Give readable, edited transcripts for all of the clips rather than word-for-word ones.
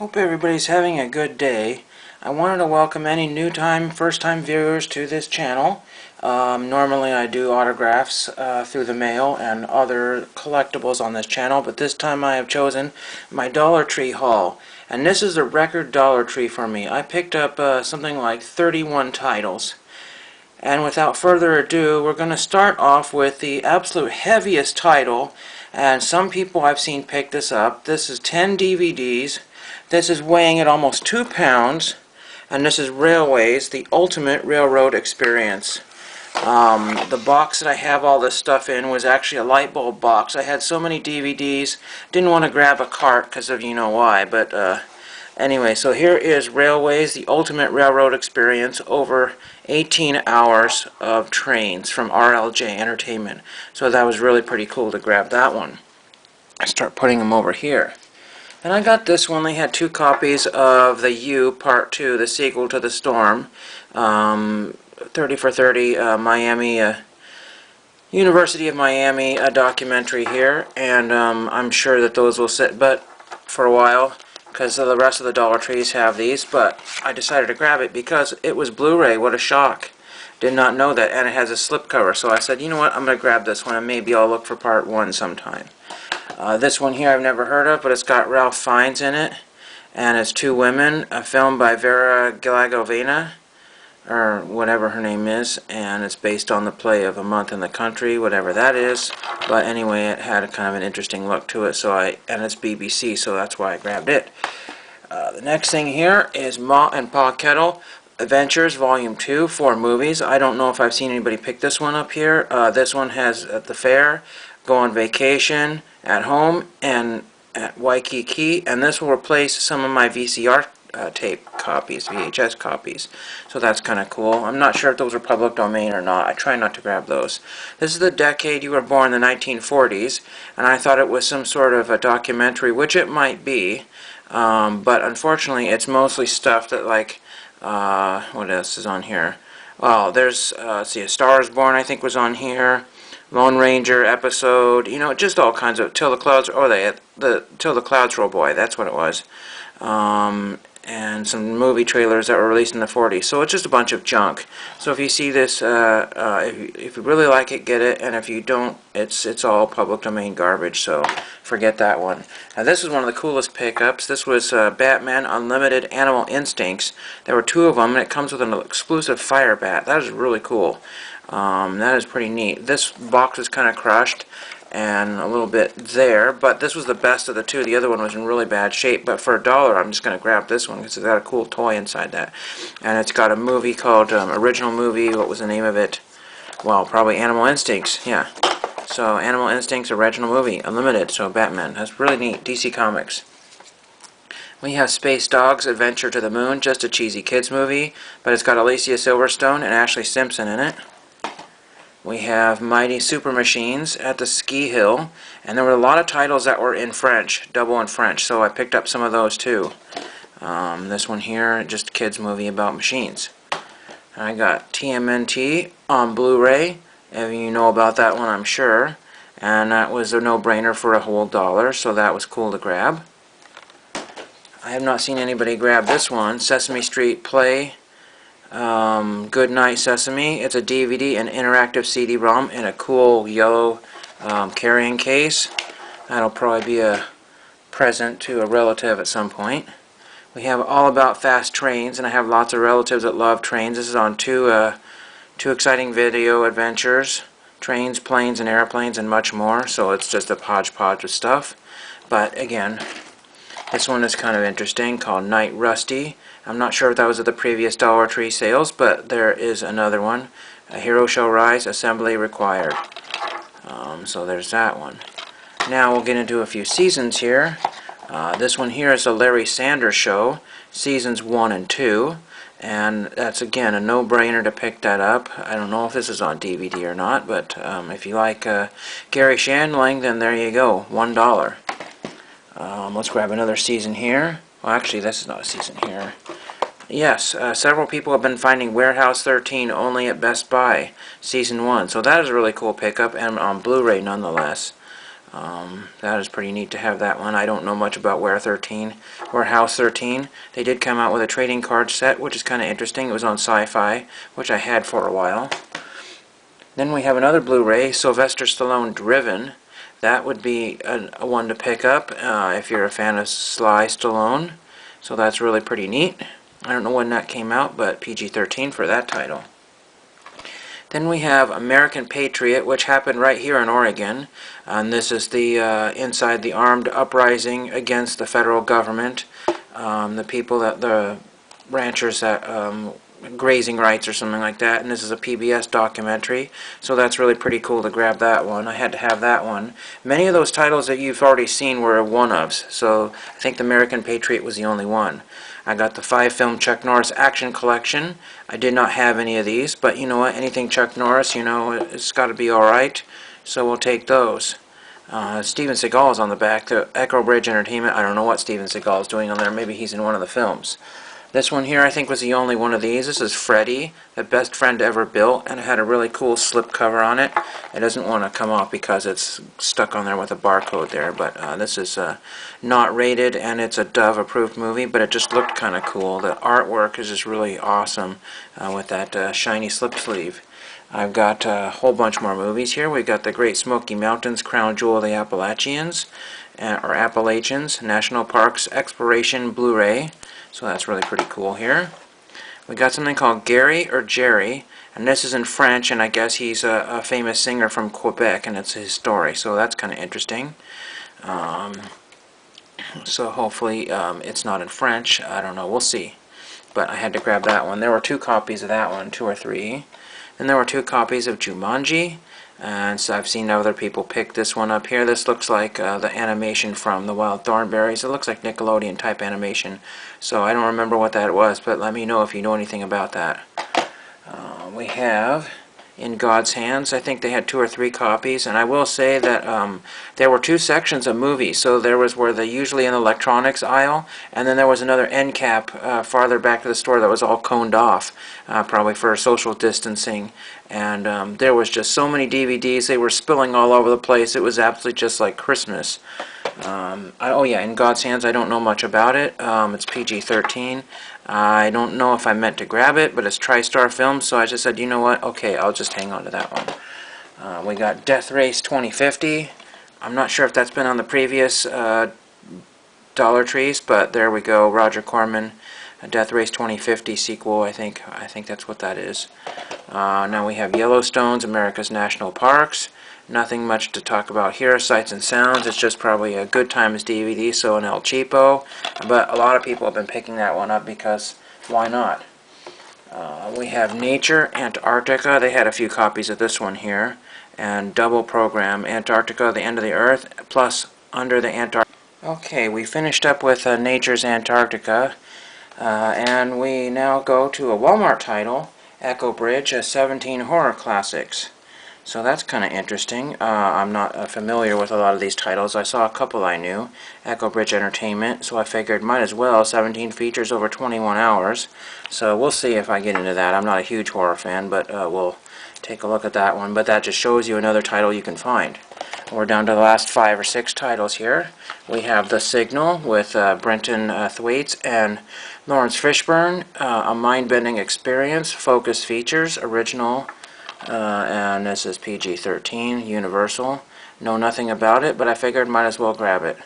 Hope everybody's having a good day. I wanted to welcome any first-time viewers to this channel. Normally I do autographs through the mail and other collectibles on this channel, but this time I have chosen my Dollar Tree haul. And this is a record Dollar Tree for me. I picked up something like 31 titles. And without further ado, we're going to start off with the absolute heaviest title, and some people I've seen pick this up. This is 10 DVDs. This is weighing at almost 2 pounds, and this is Railways, the Ultimate Railroad Experience. The box that I have all this stuff in was actually a light bulb box. I had so many DVDs, didn't want to grab a cart because of you know why, but anyway, so here is Railways, the Ultimate Railroad Experience, over 18 hours of trains from RLJ Entertainment. So that was really pretty cool to grab that one. I start putting them over here. And I got this one. They had 2 copies of the U Part 2, the sequel to The Storm. 30 for 30 Miami, University of Miami documentary here. And I'm sure that those will sit for a while, because the rest of the Dollar Trees have these, but I decided to grab it because it was Blu-ray. What a shock. Did not know that, and it has a slipcover, so I said, you know what, I'm going to grab this one, and maybe I'll look for Part 1 sometime. This one here I've never heard of, but it's got Ralph Fiennes in it, and it's 2 women, a film by Vera Galagovina, or whatever her name is, and it's based on the play of A Month in the Country, whatever that is. But anyway, it had a kind of an interesting look to it, and it's BBC, so that's why I grabbed it. The next thing here is Ma and Pa Kettle Adventures Volume 2, 4 movies. I don't know if I've seen anybody pick this one up here. This one has at the fair, go on vacation, at home, and at Waikiki, and this will replace some of my VCR tape copies, VHS copies. So that's kind of cool. I'm not sure if those are public domain or not. I try not to grab those. This is the decade you were born, the 1940s, and I thought it was some sort of a documentary, which it might be, but unfortunately it's mostly stuff that, like, what else is on here? Well, there's, let's see, A Star is Born, I think, was on here. Lone Ranger episode, you know, just all kinds of Till the Clouds, Till the Clouds Roll Boy, that's what it was. And some movie trailers that were released in the 40s. So it's just a bunch of junk. So if you see this, if you really like it, get it, and if you don't, it's all public domain garbage, so forget that one. Now this is one of the coolest pickups. This was Batman Unlimited Animal Instincts. There were 2 of them, and it comes with an exclusive fire bat. That is really cool. That is pretty neat. This box is kind of crushed and a little bit there, but this was the best of the 2. The other one was in really bad shape, but for $1 I'm just going to grab this one because it's got a cool toy inside that. And it's got a movie called, original movie, what was the name of it? Well, probably Animal Instincts, yeah. So Animal Instincts original movie, Unlimited, so Batman. That's really neat, DC Comics. We have Space Dogs Adventure to the Moon, just a cheesy kids movie, but it's got Alicia Silverstone and Ashley Simpson in it. We have Mighty Super Machines at the Ski Hill, and there were a lot of titles that were in French, double in French, so I picked up some of those too. This one here, just a kids movie about machines. I got TMNT on Blu-ray, if you know about that one, I'm sure, and that was a no-brainer for a whole $1, so that was cool to grab. I have not seen anybody grab this one, Sesame Street Play. Good Night Sesame. It's a DVD and interactive CD-ROM in a cool yellow carrying case. That'll probably be a present to a relative at some point. We have All About Fast Trains, and I have lots of relatives that love trains. This is on two exciting video adventures, trains, planes, and airplanes, and much more. So it's just a hodgepodge of stuff. But again, this one is kind of interesting, called Night Rusty. I'm not sure if that was at the previous Dollar Tree sales, but there is another one. A Hero Shall Rise, Assembly Required. So there's that one. Now we'll get into a few seasons here. This one here is the Larry Sanders Show, Seasons 1 and 2. And that's, again, a no-brainer to pick that up. I don't know if this is on DVD or not, but if you like Gary Shandling, then there you go, $1. Let's grab another season here. Well, actually, this is not a season here. Yes, several people have been finding Warehouse 13 only at Best Buy, Season 1. So that is a really cool pickup, and on Blu-ray nonetheless. That is pretty neat to have that one. I don't know much about Warehouse 13. They did come out with a trading card set, which is kind of interesting. It was on Sci-Fi, which I had for a while. Then we have another Blu-ray, Sylvester Stallone Driven. That would be a one to pick up if you're a fan of Sly Stallone. So that's really pretty neat. I don't know when that came out, but PG-13 for that title. Then we have American Patriot, which happened right here in Oregon. And this is the inside the armed uprising against the federal government. The people the ranchers that grazing rights or something like that, and this is a PBS documentary, so that's really pretty cool to grab that one. I had to have that one. Many of those titles that you've already seen were one-ofs, so I think the American Patriot was the only one. I got the 5-film Chuck Norris action collection. I did not have any of these, but you know what, anything Chuck Norris, you know, it's got to be alright, so we'll take those. Steven Seagal is on the back. The Echo Bridge Entertainment, I don't know what Steven Seagal is doing on there, maybe he's in one of the films. This one here I think was the only one of these. This is Freddy, the best friend ever built, and it had a really cool slip cover on it. It doesn't want to come off because it's stuck on there with a barcode there, but this is not rated, and it's a Dove approved movie, but it just looked kind of cool. The artwork is just really awesome with that shiny slip sleeve. I've got a whole bunch more movies here. We've got the Great Smoky Mountains, Crown Jewel of the Appalachians, or Appalachians, National Parks Exploration Blu-ray. So that's really pretty cool here. We got something called Gary or Jerry, and this is in French, and I guess he's a famous singer from Quebec, and it's his story, so that's kind of interesting. So hopefully it's not in French. I don't know, we'll see. But I had to grab that one. There were 2 copies of that one, 2 or 3. Then there were 2 copies of Jumanji, and so I've seen other people pick this one up here. This looks like the animation from the Wild Thornberrys. It looks like Nickelodeon type animation, so I don't remember what that was, but let me know if you know anything about that. We have In God's Hands. I think they had 2 or 3 copies, and I will say that there were 2 sections of movies. So there was where they usually in the electronics aisle, and then there was another end cap farther back to the store that was all coned off, probably for social distancing. And there was just so many DVDs. They were spilling all over the place. It was absolutely just like Christmas. Oh yeah, In God's Hands, I don't know much about it. It's PG-13. I don't know if I meant to grab it, but it's TriStar Films, so I just said, you know what, okay, I'll just hang on to that one. We got Death Race 2050. I'm not sure if that's been on the previous Dollar Trees, but there we go, Roger Corman, Death Race 2050 sequel, I think that's what that is. Now we have Yellowstone's America's National Parks. Nothing much to talk about here. Sights and Sounds. It's just probably a Good Times DVD, so an El Cheapo. But a lot of people have been picking that one up because why not? We have Nature, Antarctica. They had a few copies of this one here. And double program, Antarctica, the End of the Earth, plus Under the Antarctica. Okay, we finished up with Nature's Antarctica. And we now go to a Walmart title, Echo Bridge, 17 Horror Classics. So that's kind of interesting. I'm not familiar with a lot of these titles. I saw a couple I knew. Echo Bridge Entertainment, so I figured might as well. 17 features over 21 hours. So we'll see if I get into that. I'm not a huge horror fan, but we'll take a look at that one. But that just shows you another title you can find. We're down to the last 5 or 6 titles here. We have The Signal with Brenton Thwaites and Lawrence Fishburne. A mind-bending experience. Focus features. Original. And this is PG-13, Universal. Know nothing about it, but I figured might as well grab it.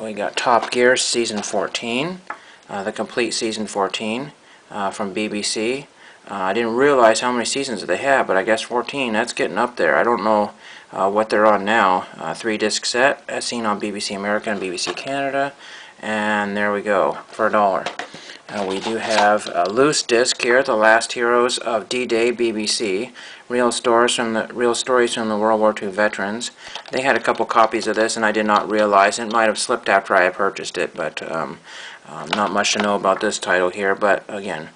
We got Top Gear Season 14, the complete Season 14 from BBC. I didn't realize how many seasons they have, but I guess 14, that's getting up there. I don't know what they're on now. 3-disc set, as seen on BBC America and BBC Canada. And there we go, for $1. We do have a loose disc here, The Last Heroes of D-Day BBC, real stories from the World War II veterans. They had a couple copies of this, and I did not realize. It might have slipped after I purchased it, but not much to know about this title here. But again,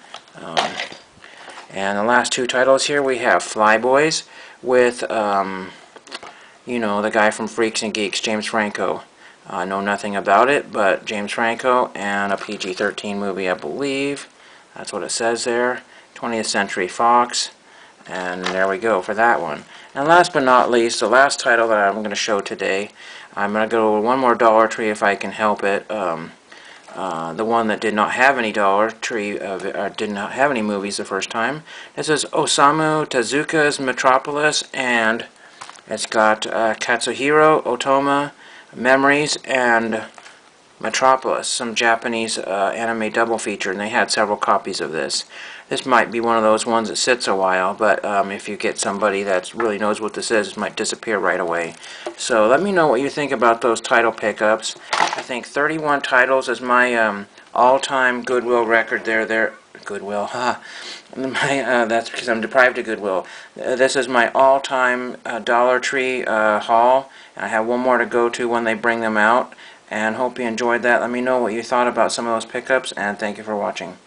and the last 2 titles here, we have Flyboys with, you know, the guy from Freaks and Geeks, James Franco. I know nothing about it, but James Franco and a PG-13 movie, I believe. That's what it says there. 20th Century Fox. And there we go for that one. And last but not least, the last title that I'm going to show today, I'm going to go one more Dollar Tree if I can help it. The one that did not have any Dollar Tree, did not have any movies the first time. This is Osamu Tezuka's Metropolis, and it's got Katsuhiro Otoma, Memories, and Metropolis, some Japanese anime double feature, and they had several copies of this. This might be one of those ones that sits a while, but if you get somebody that really knows what this is, it might disappear right away. So let me know what you think about those title pickups. I think 31 titles is my all-time Goodwill record there. Goodwill, ha. That's because I'm deprived of Goodwill. This is my all-time Dollar Tree haul. I have one more to go to when they bring them out. And hope you enjoyed that. Let me know what you thought about some of those pickups, and thank you for watching.